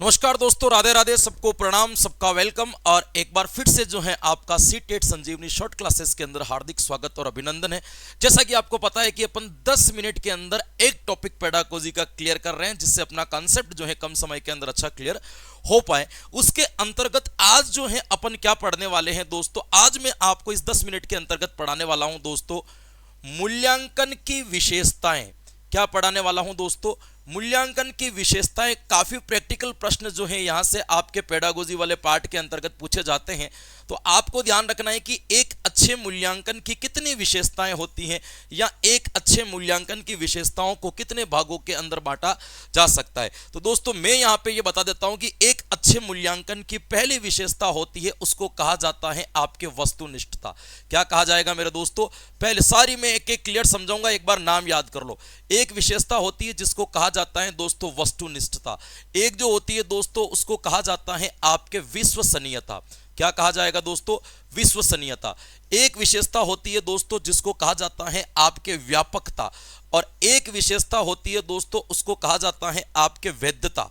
नमस्कार दोस्तों, राधे राधे, सबको प्रणाम, सबका वेलकम। और एक बार फिर से जो है आपका सी-टेट संजीवनी शॉर्ट क्लासेस के अंदर हार्दिक स्वागत और अभिनंदन है। जैसा कि आपको पता है कि अपन 10 मिनट के अंदर एक टॉपिक पेडागोजी का क्लियर कर रहे हैं, जिससे अपना कॉन्सेप्ट जो है कम समय के अंदर अच्छा क्लियर हो पाए। उसके अंतर्गत आज जो है अपन क्या पढ़ने वाले हैं दोस्तों, आज मैं आपको इस 10 मिनट के अंतर्गत पढ़ाने वाला हूं दोस्तों मूल्यांकन की विशेषताएं। क्या पढ़ाने वाला हूं दोस्तों? मूल्यांकन की विशेषताएं। काफी प्रैक्टिकल प्रश्न जो है यहां से आपके पेडागोजी वाले पार्ट के अंतर्गत पूछे जाते हैं, तो आपको ध्यान रखना है कि एक अच्छे मूल्यांकन की कितनी विशेषताएं होती हैं, या एक अच्छे मूल्यांकन की विशेषताओं को कितने भागों के अंदर बांटा जा सकता है। तो दोस्तों मैं यहां पे ये बता देता हूं कि एक अच्छे मूल्यांकन की पहली विशेषता होती है, उसको कहा जाता है आपके वस्तुनिष्ठता। क्या कहा जाएगा मेरे दोस्तों? पहले सारी मैं एक एक क्लियर समझाऊंगा, एक बार नाम याद कर लो। एक विशेषता होती है जिसको कहा जाता है दोस्तों वस्तुनिष्ठता। एक जो होती है दोस्तों उसको कहा जाता है आपके विश्वसनीयता। क्या कहा जाएगा दोस्तों? विश्वसनीयता। एक विशेषता होती है दोस्तों जिसको कहा जाता है आपके व्यापकता, और एक विशेषता होती है दोस्तों उसको कहा जाता है आपके वैधता।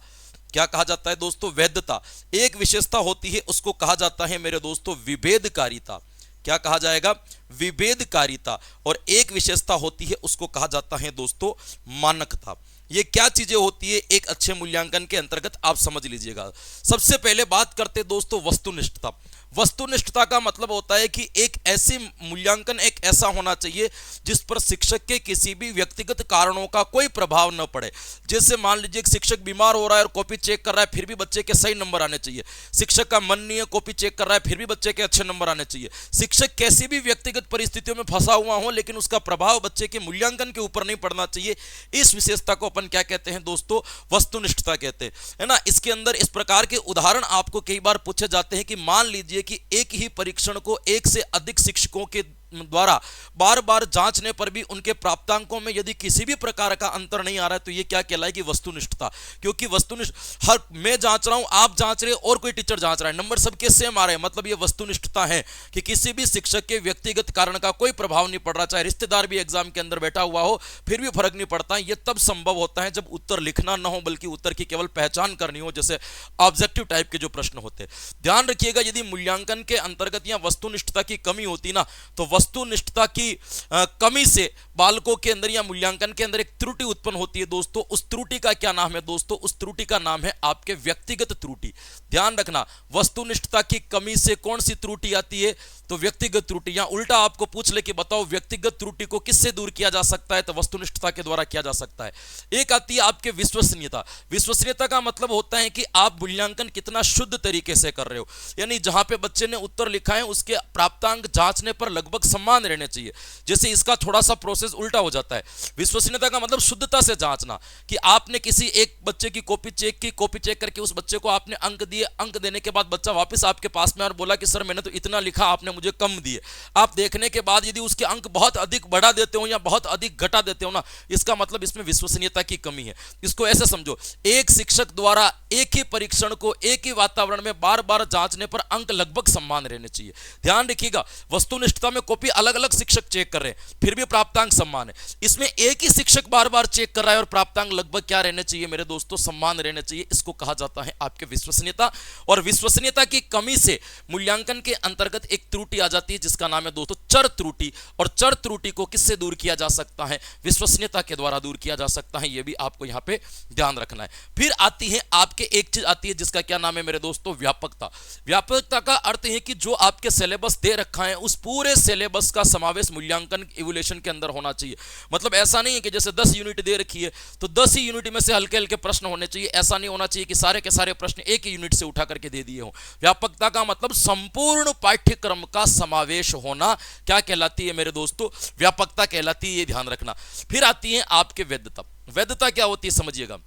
क्या कहा जाता है दोस्तों? वैधता। एक विशेषता होती है उसको कहा जाता है मेरे दोस्तों विभेदकारिता। क्या कहा जाएगा? विभेदकारिता। और एक विशेषता होती है उसको कहा जाता है दोस्तों मानकता। ये क्या चीजें होती है एक अच्छे मूल्यांकन के अंतर्गत, आप समझ लीजिएगा। सबसे पहले बात करते दोस्तों वस्तुनिष्ठता। वस्तुनिष्ठता का मतलब होता है कि एक ऐसी मूल्यांकन एक ऐसा होना चाहिए जिस पर शिक्षक के किसी भी व्यक्तिगत कारणों का कोई प्रभाव न पड़े। जैसे मान लीजिए कि शिक्षक बीमार हो रहा है और कॉपी चेक कर रहा है, फिर भी बच्चे के सही नंबर आने चाहिए। शिक्षक का मन नहीं है, कॉपी चेक कर रहा है, फिर भी बच्चे के अच्छे नंबर आने चाहिए। शिक्षक कैसी भी व्यक्तिगत परिस्थितियों में फंसा हुआ हो, लेकिन उसका प्रभाव बच्चे के मूल्यांकन के ऊपर नहीं पड़ना चाहिए। इस विशेषता को अपन क्या कहते हैं दोस्तों? वस्तुनिष्ठता कहते हैं, है ना। इसके अंदर इस प्रकार के उदाहरण आपको कई बार पूछे जाते हैं कि मान लीजिए कि एक ही परीक्षण को एक से अधिक शिक्षकों के द्वारा बार बार जांचने पर भी उनके प्राप्तांकों में यदि किसी भी प्रकार का अंतर नहीं आ रहा है, तो ये क्या कहलाएगी? वस्तुनिष्ठता। क्योंकि वस्तुनिष्ठ हर मैं जांच रहा हूं, आप जांच रहे और कोई टीचर जांच रहा है, नंबर सबके सेम आ रहे हैं, मतलब ये वस्तुनिष्ठता है कि किसी भी शिक्षक के व्यक्तिगत कारण का कोई प्रभाव नहीं पड़ रहा। चाहे रिश्तेदार भी एग्जाम के अंदर बैठा हुआ हो, फिर भी फर्क नहीं पड़ता। ये तब संभव होता है जब उत्तर लिखना ना हो, बल्कि उत्तर की केवल पहचान करनी हो, जैसे ऑब्जेक्टिव टाइप के जो प्रश्न होते हैं। ध्यान रखिएगा, यदि मूल्यांकन के अंतर्गत या वस्तुनिष्ठता की कमी होती ना, तो वस्तुनिष्ठता की कमी से बालकों के अंदर या मूल्यांकन के अंदर एक त्रुटि उत्पन्न होती है दोस्तों। उस त्रुटि का क्या नाम है दोस्तों? उस त्रुटि का नाम है आपके व्यक्तिगत त्रुटि। ध्यान रखना, वस्तुनिष्ठता की कमी से कौन सी त्रुटि आती है? तो व्यक्तिगत त्रुटि। या उल्टा आपको पूछ ले कि बताओ व्यक्तिगत त्रुटि को किससे दूर किया जा सकता है, तो वस्तुनिष्ठता के द्वारा किया जा सकता है। एक आती है आपके विश्वसनीयता। विश्वसनीयता का मतलब होता है कि आप मूल्यांकन कितना शुद्ध तरीके से कर रहे हो, यानी जहां पे बच्चे ने उत्तर लिखा है उसके प्राप्तांक जांचने पर लगभग समान रहने चाहिए। जैसे इसका थोड़ा सा प्रोसेस उल्टा हो जाता है। विश्वसनीयता का मतलब शुद्धता से जांचना, कि आपने किसी एक बच्चे की कॉपी चेक की, कॉपी चेक करके उस बच्चे को आपने अंक दिए, अंक देने के बाद बच्चा वापस आपके पास में और बोला कि सर मैंने तो इतना लिखा, आपने मुझे कम दिए। आप देखने के बाद यदि उसके अंक बहुत अधिक बढ़ा देते हो या बहुत अधिक घटा देते हो ना, इसका मतलब इसमें विश्वसनीयता की कमी है। इसको ऐसे समझो, एक शिक्षक द्वारा एक ही परीक्षण को एक ही वातावरण में बार बार जांचने पर अंक लगभग समान रहने चाहिए। ध्यान रखिएगा, वस्तुनिष्ठता में कॉपी अलग अलग शिक्षक चेक कर रहे हैं, फिर भी प्राप्तांक समान है। इसमें एक ही शिक्षक बार बार चेक कर रहा है और प्राप्तांक लगभग क्या रहने चाहिए मेरे दोस्तों? समान रहने चाहिए। इसको कहा जाता है आपके विश्वसनीयता। और विश्वसनीयता की कमी से मूल्यांकन के अंतर्गत एक त्रुटि आ जाती है जिसका नाम है दोस्तों चर त्रुटि। और चर त्रुटि को किससे दूर किया जा सकता है? विश्वसनीयता के द्वारा दूर किया जा सकता है। यह भी आपको यहां पे ध्यान रखना है। फिर आती है आपके एक चीज आती है जिसका क्या नाम है मेरे दोस्तों? व्यापकता। व्यापकता का अर्थ है कि जो आपके सिलेबस दे रखा है उस पूरे सिलेबस का समावेश मूल्यांकन इवोल्यूशन के अंदर होना चाहिए। मतलब ऐसा नहीं है कि जैसे 10 यूनिट दे रखी है तो 10 ही यूनिट में से हल्के हल्के प्रश्न होने चाहिए। ऐसा नहीं होना चाहिए कि सारे के सारे प्रश्न एक ही यूनिट से उठा करके दे दिए हो। व्यापकता का मतलब संपूर्ण पाठ्यक्रम का समावेश होना क्या कहलाती है मेरे दोस्तों? व्यापकता कहलाती है, ये ध्यान रखना। फिर आती है आपके वैधता। वैधता क्या होती है समझिएगा।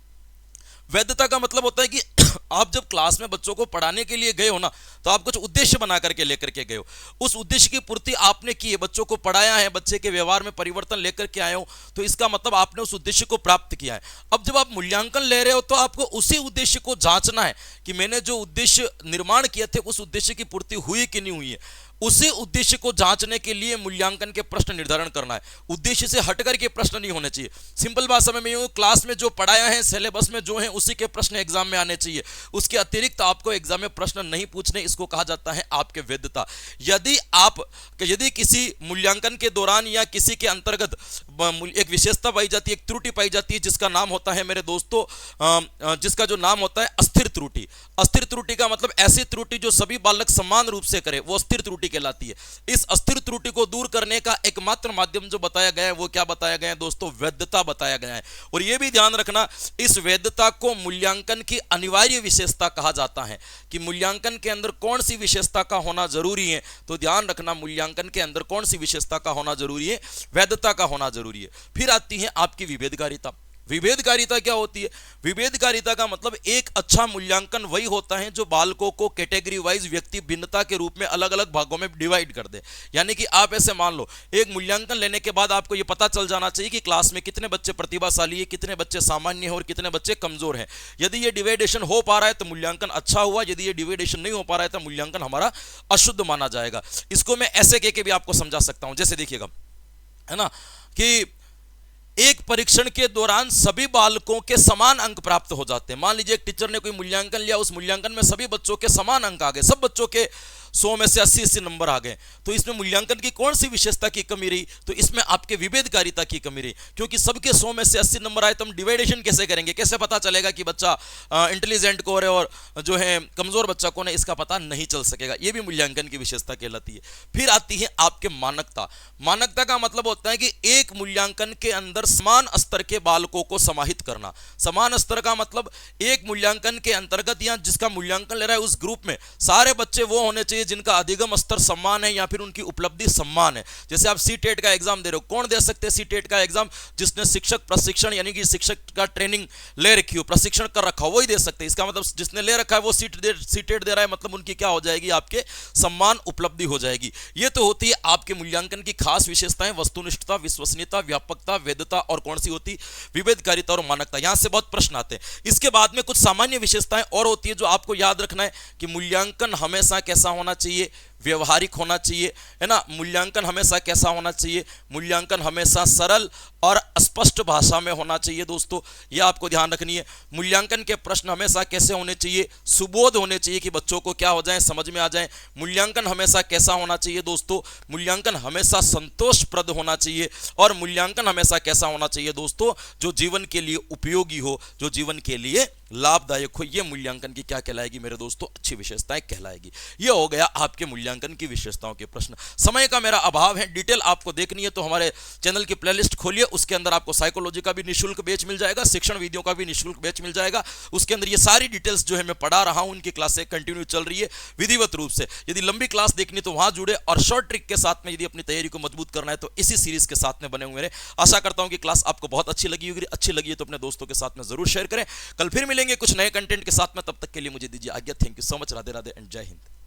वैधता का मतलब होता है कि आप जब क्लास में बच्चों को पढ़ाने के लिए गए हो ना, तो आप कुछ उद्देश्य बना करके लेकर के गए हो। उस उद्देश्य की पूर्ति आपने की है, बच्चों को पढ़ाया है, बच्चे के व्यवहार में परिवर्तन लेकर के आए हो, तो इसका मतलब आपने उस उद्देश्य को प्राप्त किया है। अब जब आप मूल्यांकन ले रहे हो तो आपको उसी उद्देश्य को जांचना है कि मैंने जो उद्देश्य निर्माण किए थे उस उद्देश्य की पूर्ति हुई कि नहीं हुई है। उसी उद्देश्य को जांचने के लिए मूल्यांकन के प्रश्न निर्धारण करना है। उद्देश्य से हटकर के प्रश्न नहीं होने चाहिए। सिंपल भाषा में मैं यूं, क्लास में जो पढ़ाया है, सिलेबस में जो है, उसी के प्रश्न एग्जाम में आने चाहिए। उसके अतिरिक्त आपको एग्जाम में प्रश्न नहीं पूछने, इसको कहा जाता है आपके वैधता। यदि किसी मूल्यांकन के दौरान या किसी के अंतर्गत एक विशेषता पाई जाती है, एक त्रुटि पाई जाती है, जिसका नाम होता है मेरे दोस्तों, जिसका जो नाम होता है अस्थिर त्रुटि। अस्थिर त्रुटि का मतलब ऐसी त्रुटि जो सभी बालक समान रूप से करे, वो अस्थिर त्रुटि कहलाती है। इस अस्थिर त्रुटि को दूर करने का एकमात्र माध्यम जो बताया गया है, वो क्या बताया गया है दोस्तों? वैधता बताया गया है। और यह भी ध्यान रखना, इस वैधता को मूल्यांकन की अनिवार्य विशेषता कहा जाता है कि मूल्यांकन के अंदर कौन सी विशेषता का होना जरूरी है। तो ध्यान रखना, मूल्यांकन के अंदर कौन सी विशेषता का होना जरूरी है? वैधता का होना जरूरी है। फिर आती है आपकी विभेदकारिता। विभेदकारिता क्या होती है? विभेदकारिता का मतलब एक अच्छा मूल्यांकन वही होता है जो बालकों को कैटेगरी वाइज व्यक्ति भिन्नता के रूप में अलग अलग भागों में डिवाइड कर दे। यानी कि आप ऐसे मान लो, एक मूल्यांकन लेने के बाद आपको यह पता चल जाना चाहिए कि क्लास में कितने बच्चे प्रतिभाशाली है, कितने बच्चे सामान्य हैं और कितने बच्चे कमजोर हैं। यदि ये डिवाइडेशन हो पा रहा है तो मूल्यांकन अच्छा हुआ, यदि ये डिवाइडेशन नहीं हो पा रहा है तो मूल्यांकन हमारा अशुद्ध माना जाएगा। इसको मैं ऐसे कह के भी आपको समझा सकता हूं। जैसे देखिएगा, है ना, कि एक परीक्षण के दौरान सभी बालकों के समान अंक प्राप्त हो जाते हैं। मान लीजिए एक टीचर ने कोई मूल्यांकन लिया, उस मूल्यांकन में सभी बच्चों के समान अंक आ गए, सब बच्चों के 100 में से 80 नंबर आ गए। तो इसमें मूल्यांकन की कौन सी विशेषता की कमी रही? तो इसमें आपके विभेदकारिता की कमी रही, क्योंकि सबके 100 में से 80 नंबर आए तो हम डिवाइडेशन कैसे करेंगे? कैसे पता चलेगा कि बच्चा इंटेलिजेंट कौन है और जो है कमजोर बच्चा कौन है? इसका पता नहीं चल सकेगा। यह भी मूल्यांकन की विशेषता कहलाती है। फिर आती है आपके मानकता। मानकता का मतलब होता है कि एक मूल्यांकन के अंदर समान स्तर के बालकों को समाहित करना। समान स्तर का मतलब एक मूल्यांकन के अंतर्गत या जिसका मूल्यांकन ले रहा है उस ग्रुप में सारे बच्चे वो होने चाहिए जिनका अधिगम स्तर समान है या फिर उनकी उपलब्धि समान है। जैसे आप सीटेट का एग्जाम दे रहे हो, कौन दे सकते हैं सीटेट का एग्जाम? जिसने शिक्षक प्रशिक्षण यानी कि शिक्षक का ट्रेनिंग ले रखी हो, प्रशिक्षण कर रखा हो, वही दे सकते हैं। इसका मतलब जिसने ले रखा है वो सीटेट दे रहा है, मतलब उनकी क्या हो जाएगी? आपके सम्मान उपलब्धि हो जाएगी। ये तो होती है आपके मूल्यांकन की खास विशेषताएं, वस्तुनिष्ठता, विश्वसनीयता, व्यापकता, वैधता और कौन सी होती? विभेदकारिता और मानकता। यहां से बहुत प्रश्न आते हैं। इसके बाद में कुछ सामान्य विशेषताएं और होती है जो आपको याद रखना है कि मूल्यांकन हमेशा कैसा होना चाहिए? व्यवहारिक होना चाहिए, है ना। मूल्यांकन हमेशा कैसा होना चाहिए? मूल्यांकन हमेशा सरल और स्पष्ट भाषा में होना चाहिए दोस्तों, यह आपको ध्यान रखनी है। मूल्यांकन के प्रश्न हमेशा कैसे होने चाहिए? सुबोध होने चाहिए कि बच्चों को क्या हो जाए, समझ में आ जाए। मूल्यांकन हमेशा कैसा होना चाहिए दोस्तों? मूल्यांकन हमेशा संतोषप्रद होना चाहिए। और मूल्यांकन हमेशा कैसा होना चाहिए दोस्तों? जो जीवन के लिए उपयोगी हो, जो जीवन के लिए लाभदायक हो। यह मूल्यांकन की क्या कहलाएगी मेरे दोस्तों? अच्छी विशेषताएं कहलाएगी। यह हो गया आपके मूल्यांकन की विशेषताओं के प्रश्न। समय का मेरा अभाव है, डिटेल आपको देखनी है तो हमारे चैनल की प्लेलिस्ट खोलिए, उसके अंदर आपको साइकोलॉजी का भी निःशुल्क बैच मिल जाएगा, शिक्षण वीडियो का भी निःशुल्क बैच मिल जाएगा। उसके अंदर ये सारी डिटेल्स जो है मैं पढ़ा रहा हूं, उनकी क्लासें कंटिन्यू चल रही है विधिवत रूप से। यदि लंबी क्लास देखनी तो वहां जुड़े, और शॉर्ट ट्रिक के साथ में यदि अपनी तैयारी को मजबूत करना है तो इसी सीरीज के साथ में बने हुए रहे। आशा करता हूं कि क्लास आपको बहुत अच्छी लगी होगी। अच्छी लगी है तो अपने दोस्तों के साथ में जरूर शेयर करें। कल फिर मिलेंगे कुछ नए कंटेंट के साथ में, तब तक के लिए मुझे दीजिए आज्ञा। Thank you so much. Radhe Radhe and जय हिंद।